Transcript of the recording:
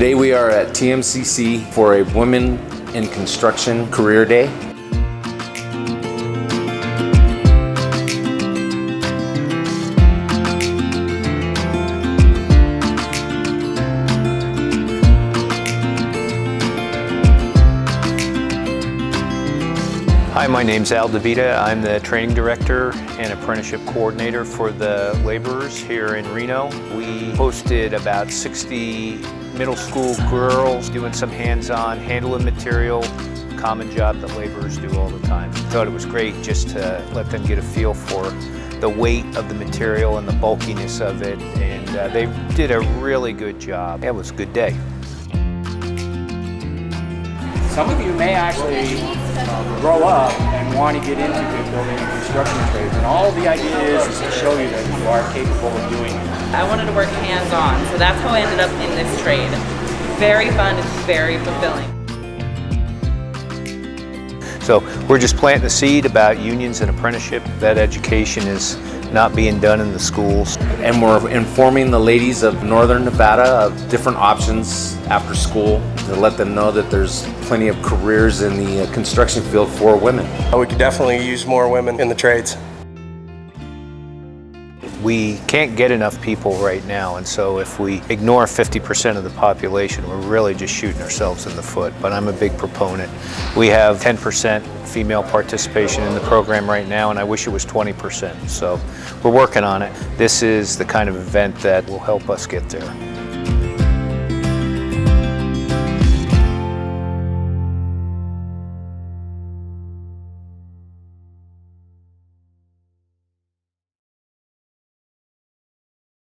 Today we are at TMCC for a Women in Construction Career Day. Hi, my name's Al DeVita. I'm the training director and apprenticeship coordinator for the laborers here in Reno. We hosted about 60 middle school girls doing some hands-on handling material, common job that laborers do all the time. Thought it was great just to let them get a feel for the weight of the material and the bulkiness of it, and they did a really good job. It was a good day. Some of you may actually grow up and want to get into the building and construction trades, and all the idea is to show you that you are capable of doing it. I wanted to work hands-on, so that's how I ended up in this trade. Very fun, it's very fulfilling. So we're just planting the seed about unions and apprenticeship. That education is not being done in the schools. And we're informing the ladies of Northern Nevada of different options after school to let them know that there's plenty of careers in the construction field for women. We could definitely use more women in the trades. We can't get enough people right now, and so if we ignore 50% of the population, we're really just shooting ourselves in the foot, but I'm a big proponent. We have 10% female participation in the program right now, and I wish it was 20%, so we're working on it. This is the kind of event that will help us get there.